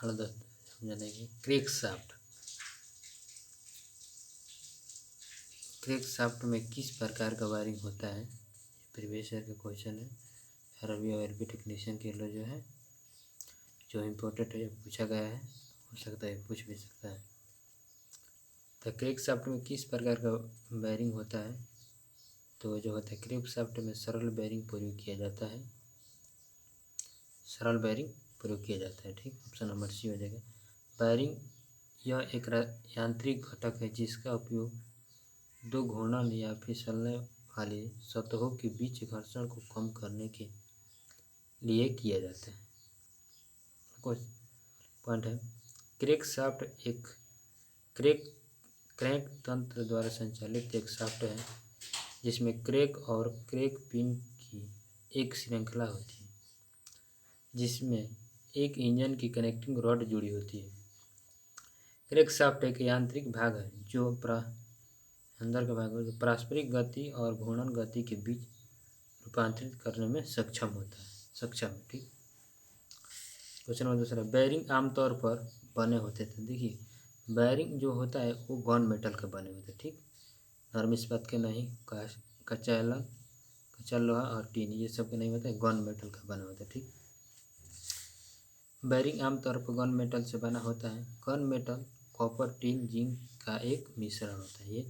Hello दोस्तों, समझाएंगे crack shaft में किस प्रकार का वायरिंग होता है। प्रीवियस ईयर का क्वेश्चन है। आरआरबी और एलपी टेक्नीशियन के लिए जो है जो इम्पोर्टेंट है पूछा गया है, हो सकता है पूछ भी सकता है। तो क्रेक शाफ्ट में किस प्रकार का वायरिंग होता है, तो जो होता है क्रेक शाफ्ट में सरल वायरिंग प्रयोग किया जाता है। सरल वायरिंग प्रयोग किया जाता है, ठीक। ऑप्शन नंबर सी हो जाएगा। वायरिंग यह एक यांत्रिक घटक है जिसका उपयोग दो घूर्णन या फिसलने वाली सतहों के बीच घर्षण को कम करने के लिए किया जाता है। कुछ पॉइंट है। क्रेक शाफ्ट एक क्रैंक तंत्र द्वारा संचालित एक शाफ्ट है जिसमें क्रैंक और क्रैंक पिन की एक श्रृंखला होती है जिसमें एक इंजन की कनेक्टिंग रॉड जुड़ी होती है। क्रैंक शाफ्ट एक यांत्रिक भाग है जो अंदर का भाग जो पारस्परिक गति और घूर्णन गति के बीच रूपांतरित करने में सक्षम है, ठीक। क्वेश्चन नंबर दूसरा, बेयरिंग आमतौर पर बने होते थे। देखिए बेयरिंग जो होता है वो गन मेटल के बने होते हैं, ठीक। नरम इस्पात के नहीं, कच्चा लोहा और टीन ये सब के नहीं होता है, गन मेटल का बना होता है, ठीक। बेयरिंग आमतौर पर गन मेटल से बना होता है। Gun metal copper, tin, zinc का एक मिश्रण होता है। ये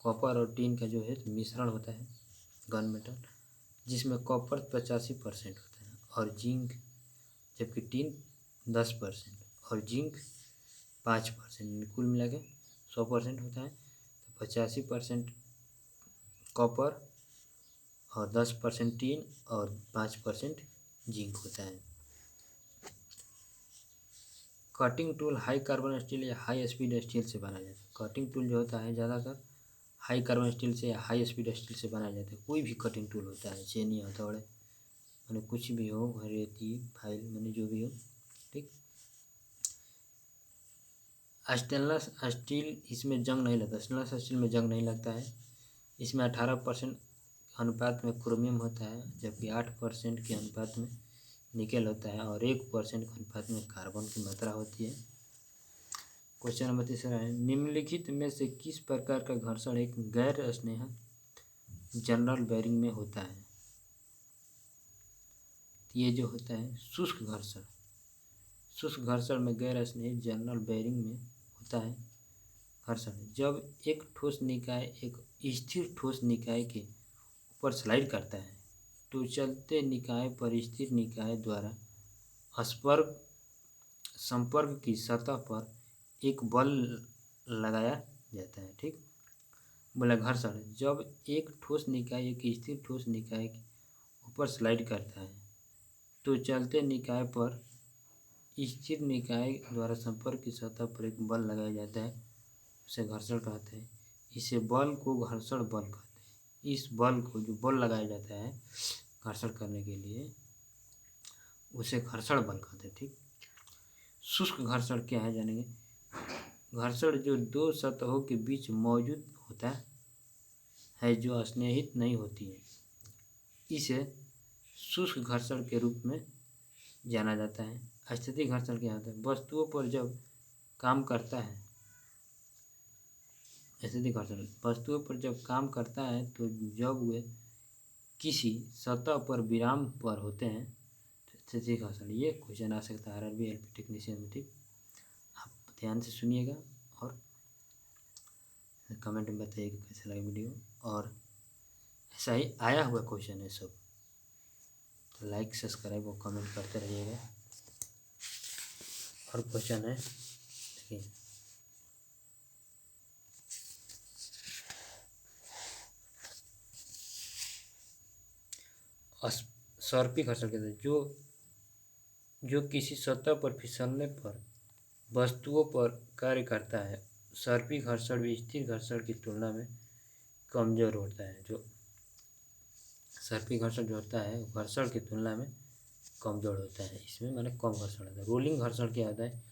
कॉपर और टीन का जो है मिश्रण होता है गन मेटल, जिसमें कॉपर 85% होता है और जिंक, जबकि टीन 10% और जिंक 5%, कुल मिला के 100% होता है। तो 85% कॉपर और 10% टीन और 5% जिंक होता है। Cutting tool high carbon steel या हाई स्पीड स्टील से बनाया जाता है। कटिंग टूल जो होता है ज़्यादातर हाई कार्बन स्टील से या हाई स्पीड स्टील से बनाया जाता है। कोई भी कटिंग टूल होता है, चेनी, हथौड़े, मैंने कुछ भी हो, रेती, फाइल, मैंने जो भी हो, ठीक। स्टेनलेस स्टील इसमें जंग नहीं लगता। स्टेनलेस स्टील में जंग नहीं लगता है। इसमें 18% अनुपात में क्रोमियम होता है, जबकि 8% के अनुपात में निकेल होता है और 1% के अनुपात में कार्बन की मात्रा होती है। क्वेश्चन नंबर तीसरा है, निम्नलिखित में से किस प्रकार का घर्षण एक गैर स्नेह जनरल बेयरिंग में होता है। ये जो होता है शुष्क घर्षण। शुष्क घर्षण में गैर स्नेही जनरल बेयरिंग में होता है घर्षण जब एक ठोस निकाय एक स्थिर ठोस निकाय के ऊपर स्लाइड करता है तो चलते निकाय पर स्थिर निकाय द्वारा संपर्क की सतह पर एक बल लगाया जाता है, ठीक। बोला घर्षण जब एक ठोस निकाय एक स्थिर ठोस निकाय के ऊपर स्लाइड करता है तो चलते निकाय पर स्थिर निकाय द्वारा संपर्क की सतह पर एक बल लगाया जाता है, उसे घर्षण कहते हैं। इसे बल को घर्षण बल कहते हैं। इस बल को जो बल लगाया जाता है घर्षण करने के लिए उसे घर्षण बल कहते हैं, ठीक। शुष्क घर्षण क्या है जानेंगे। घर्षण जो दो सतहों के बीच मौजूद होता है जो स्नेहित नहीं होती है, इसे शुष्क घर्षण के रूप में जाना जाता है। स्थैतिक घर्षण क्या होता है, वस्तुओं पर जब काम करता है, स्थैतिक घर्षण वस्तुओं पर जब काम करता है तो जब वे किसी सतह पर विराम पर होते हैं तो स्थैतिक घर्षण। ये क्वेश्चन आ सकता है आरआरबी एलपी टेक्नीशियन में, ठीक। आप ध्यान से सुनिएगा और कमेंट में बताइए कि कैसा लगा वीडियो। और ऐसा ही आया हुआ क्वेश्चन है सब, तो लाइक सब्सक्राइब और कमेंट करते रहिएगा। और क्वेश्चन है देखिए, सर्पी घर्षण कहते हैं जो किसी सतह पर फिसलने पर वस्तुओं पर कार्य करता है। सर्पी घर्षण भी स्थिर घर्षण की तुलना में कमजोर होता है। जो सर्पी घर्षण जो होता है घर्षण की तुलना में कमजोर होता है, इसमें मैंने कम घर्षण होता है। रोलिंग घर्षण क्या होता है,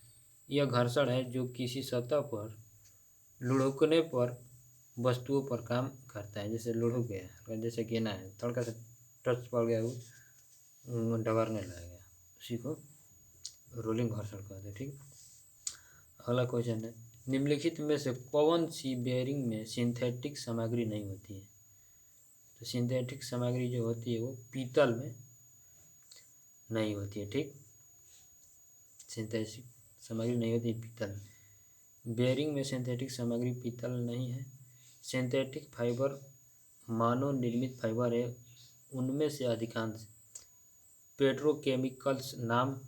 यह घर्षण है जो किसी सतह पर लुढ़कने पर वस्तुओं पर काम करता है। जैसे लुढ़क गया, जैसे गेना है, तड़का से टच पड़ गया वो डगरने लगेगा, उसी को रोलिंग घर्षण कहते हैं। ठीक, अगला क्वेश्चन है, निम्नलिखित में से कौन सी बेयरिंग में सिंथेटिक सामग्री नहीं होती है? तो सिंथेटिक सामग्री जो होती है वो पीतल में नहीं होती है। ठीक, सिंथेटिक सामग्री नहीं होती पीतल में। बेयरिंग में सिंथेटिक सामग्री पीतल नहीं है। सिंथेटिक फाइबर मानव निर्मित फाइबर है, उनमें से अधिकांश पेट्रोकेमिकल्स नाम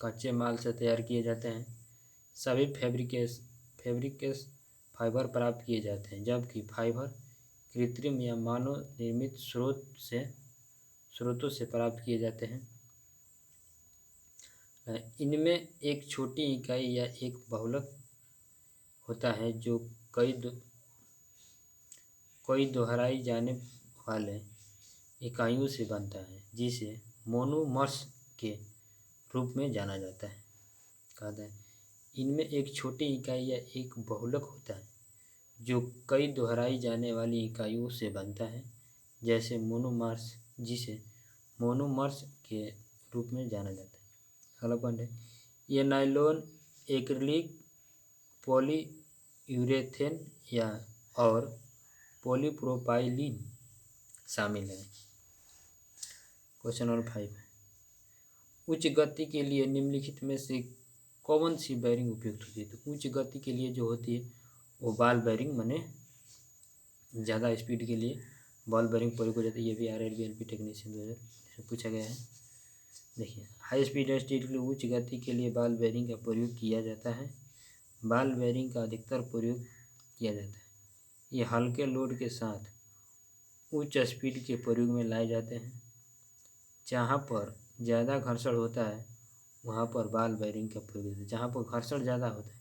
कच्चे माल से तैयार किए जाते हैं। सभी फैब्रिकेस फाइबर प्राप्त किए जाते हैं, जबकि फाइबर कृत्रिम या मानव निर्मित स्रोतों से प्राप्त किए जाते हैं। इनमें एक छोटी इकाई या एक बहुलक होता है जो कई दोहराई जाने वाले इकाइयों से बनता है, जिसे मोनोमर्स के रूप में जाना जाता है। कहते हैं इनमें एक छोटी इकाई या एक बहुलक होता है जो कई दोहराई जाने वाली इकाइयों से बनता है, जैसे मोनोमर्स, जिसे मोनोमर्स के रूप में जाना जाता है। अगला पॉइंट है, ये नायलॉन, एक्रिलिक, पॉलीयूरेथेन या और पॉलीप्रोपाइलीन शामिल है। क्वेश्चन नंबर 5, उच्च गति के लिए निम्नलिखित में से कौन सी बेयरिंग उपयुक्त होती है? तो उच्च गति के लिए जो होती है वो बॉल बेयरिंग, माने ज़्यादा स्पीड के लिए बॉल बेयरिंग प्रयोग हो जाती है। ये भी RRB LP टेक्नीशियन 2000 से पूछा गया है। देखिए, हाई स्पीड स्टील के लिए उच्च गति के लिए बॉल बेयरिंग का प्रयोग किया जाता है। बॉल बेयरिंग का अधिकतर प्रयोग किया जाता है। ये हल्के लोड के साथ उच्च स्पीड के प्रयोग में लाए जाते हैं। जहाँ पर ज़्यादा घर्षण होता है वहाँ पर बॉल बेयरिंग का प्रयोग होता है। जहाँ पर घर्षण ज़्यादा होता है,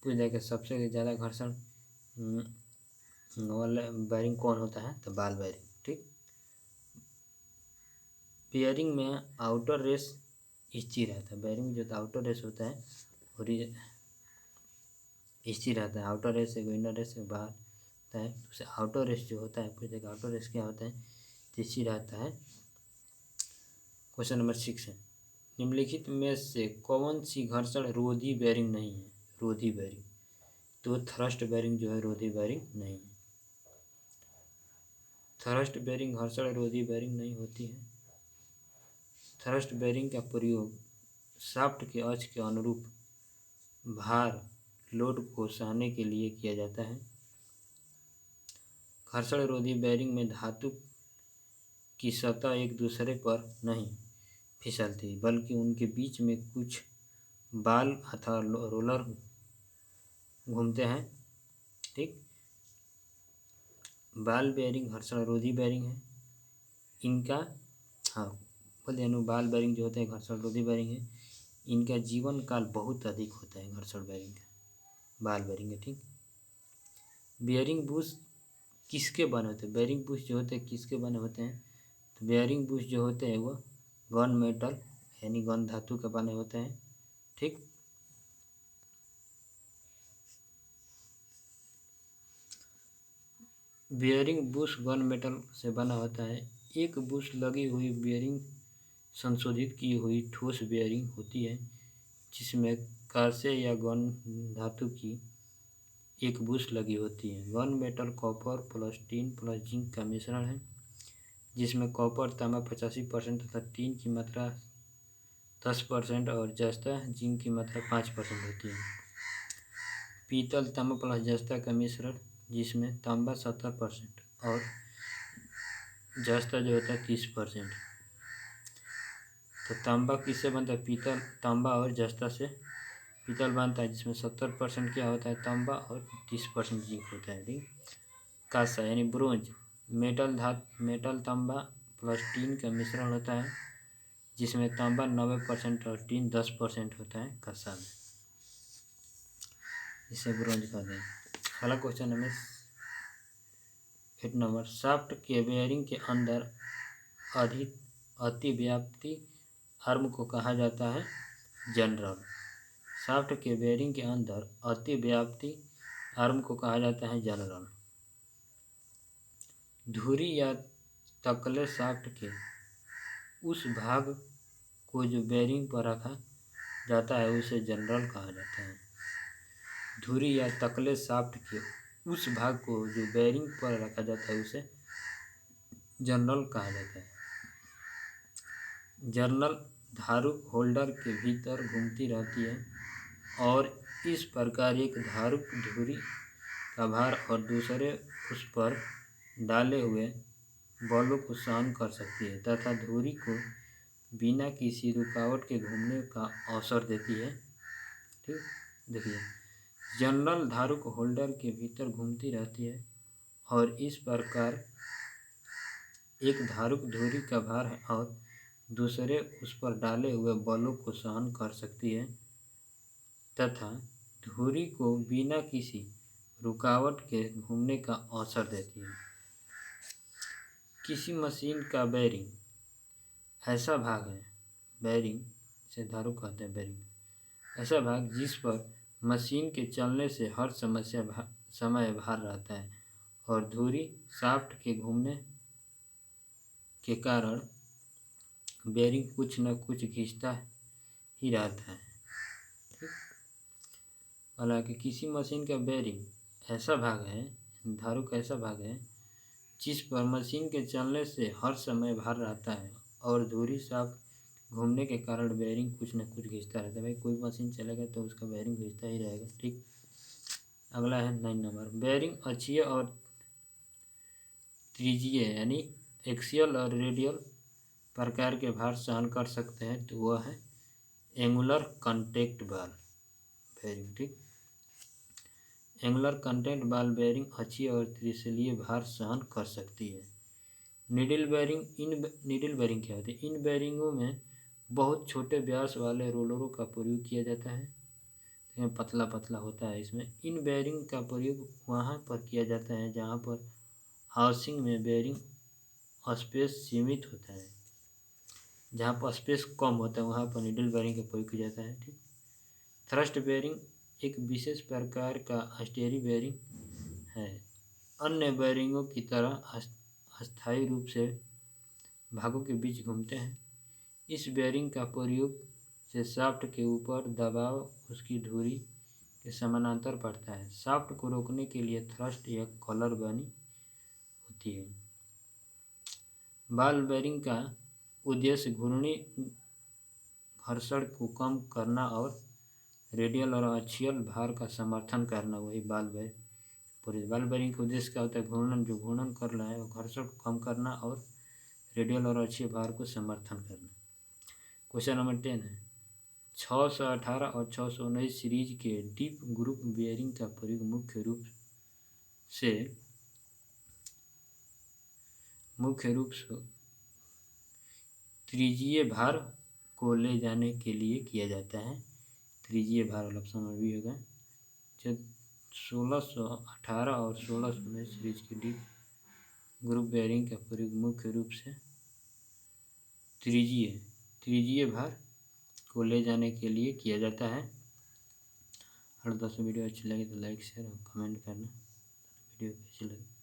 पूछ देगा सबसे ज़्यादा घर्षण वाला बेयरिंग कौन होता है? तो बॉल बेयरिंग। ठीक, बेयरिंग में आउटर रेस स्थिर रहता है। बेयरिंग जो आउटर रेस होता है और स्थिर रहता है। आउटर रेस एक इनर रेस एक बाहर होता है। उसे आउटर रेस जो होता है, पूछ देगा आउटर रेस क्या होता है? तो स्थिर रहता है। क्वेश्चन नंबर 6 है, निम्नलिखित में से कौन सी घर्षण रोधी बेयरिंग नहीं है? रोधी बेयरिंग, तो थ्रस्ट बेयरिंग जो है रोधी बेयरिंग नहीं है। थ्रस्ट बेयरिंग घर्षण रोधी बेयरिंग नहीं होती है। थ्रस्ट बेयरिंग का प्रयोग शाफ्ट के अक्ष के अनुरूप भार लोड को सहने के लिए किया जाता है। घर्षण रोधी बेयरिंग में धातु की सतह एक दूसरे पर नहीं फिसलती, बल्कि उनके बीच में कुछ बाल अथवा रोलर घूमते हैं। ठीक, बॉल बेयरिंग घर्षण रोधी बेयरिंग है। इनका बोले बॉल बेयरिंग जो होते हैं घर्षण रोधी बेयरिंग है। इनका जीवन काल बहुत अधिक होता है घर्षण बेयरिंग का, बॉल बेयरिंग है। ठीक, बेयरिंग बुश किसके बने होते हैं? बेयरिंग बुश जो होते हैं किसके बने होते हैं? तो बेयरिंग बुश जो होते हैं वो गन मेटल यानी गन धातु के बने होते हैं। ठीक, बेयरिंग बुश गन मेटल से बना होता है। एक बुश लगी हुई बेयरिंग संशोधित की हुई ठोस बेयरिंग होती है, जिसमें कांसे या गन धातु की एक बुश लगी होती है। Gun metal copper plus tin plus zinc का मिश्रण है, जिसमें कॉपर तांबा 85% तथा टिन की मात्रा 10% और जस्ता जिंक की मात्रा 5% होती है। पीतल तांबा प्लस जस्ता का मिश्रण, जिसमें तांबा 70% और जस्ता जो होता है 30%। तो तांबा किससे बनता है? पीतल, तांबा और जस्ता से पीतल बनता है, जिसमें 70% क्या होता है? तांबा और 30% जिंक होता है। ठीक, कांसा यानी ब्रोंज मेटल तांबा प्लस टीन का मिश्रण होता है, जिसमें तांबा 90% और टीन 10% होता है कांसा में, इसे ब्रोंज कहते हैं। अगला क्वेश्चन नंबर 8 शाफ्ट के बेयरिंग के अंदर अतिव्याप्ति आर्म को कहा जाता है जनरल। शाफ्ट के बेयरिंग के अंदर अतिव्याप्ति आर्म को कहा जाता है जनरल। धुरी या तकले शाफ्ट के उस भाग को जो बेयरिंग पर रखा जाता है उसे जनरल कहा जाता है। धुरी या तकले शाफ्ट के उस भाग को जो बेरिंग पर रखा जाता है उसे जनरल कहा जाता है। जर्नल धारुक होल्डर के भीतर घूमती रहती है और इस प्रकार एक धारुक धुरी का भार और दूसरे उस पर डाले हुए बलों को सहन कर सकती है तथा धुरी को बिना किसी रुकावट के घूमने का अवसर देती है। ठीक, देखिए, जनरल धारुक होल्डर के भीतर घूमती रहती है और इस प्रकार एक धारुक धुरी का भार है और दूसरे उस पर डाले हुए बलों को सहन कर सकती है तथा धुरी को बिना किसी रुकावट के घूमने का अवसर देती है। किसी मशीन का बेरिंग ऐसा भाग है, बेरिंग से धारुक कहते हैं बेरिंग, ऐसा भाग जिस पर मशीन के चलने से हर समय भार रहता है और धुरी शाफ्ट के घूमने के कारण बेरिंग कुछ न कुछ खींचता ही रहता है। हालांकि किसी मशीन का बेरिंग ऐसा भाग है, धारुक ऐसा भाग है जिस पर मशीन के चलने से हर समय भार रहता है और धुरी शाफ्ट घूमने के कारण बेरिंग कुछ न कुछ खींचता रहता है। भाई कोई मशीन चलेगा तो उसका बेरिंग खींचता ही रहेगा। ठीक, अगला है 9 नंबर, बेरिंग अक्षीय और त्रिज्यीय यानी एक्सियल और रेडियल प्रकार के भार सहन कर सकते हैं तो वह है एंगुलर कॉन्टैक्ट बॉल बेरिंग। ठीक, एंगुलर कॉन्टैक्ट बॉल बेरिंग अक्षीय और त्रिशूलीय भार सहन कर सकती है। नीडल बेरिंग क्या होती है? इन बेरिंगों में बहुत छोटे व्यास वाले रोलरों का प्रयोग किया जाता है, तो पतला पतला होता है। इसमें इन बेरिंग का प्रयोग वहाँ पर किया जाता है जहाँ पर हाउसिंग में बेरिंग स्पेस सीमित होता है, जहाँ पर स्पेस कम होता है वहाँ पर नीडल बेरिंग का प्रयोग किया जाता है। ठीक, थ्रस्ट बेरिंग एक विशेष प्रकार का स्टीयरिंग बेरिंग है, अन्य बेरिंगों की तरह अस्थायी रूप से भागों के बीच घूमते हैं। इस बेरिंग का प्रयोग से शाफ्ट के ऊपर दबाव उसकी धुरी के समानांतर पड़ता है। शाफ्ट को रोकने के लिए थ्रस्ट या कॉलर बनी होती है। बॉल बेरिंग का उद्देश्य घूर्णी घर्षण को कम करना और रेडियल और अक्षीयल भार का समर्थन करना, वही बॉल बेरिंग का उद्देश्य क्या होता है? घूर्णन कर रहा है घर्षण को कम करना और रेडियल और अक्षीय भार को समर्थन करना। क्वेश्चन नंबर 10 है, 618 और 619 सीरीज के डीप ग्रुप बेरिंग का प्रयोग मुख्य रूप से त्रिज्यीय भार को ले जाने के लिए किया जाता है। त्रिज्यीय भार वाला ऑप्शन में भी होगा। जब 1618 और 1619 सीरीज के डीप ग्रुप बेरिंग का प्रयोग मुख्य रूप से त्रिज्यीय भार को ले जाने के लिए किया जाता है। और दोस्तों वीडियो अच्छी लगी तो लाइक शेयर और कमेंट करना। वीडियो कैसी लगी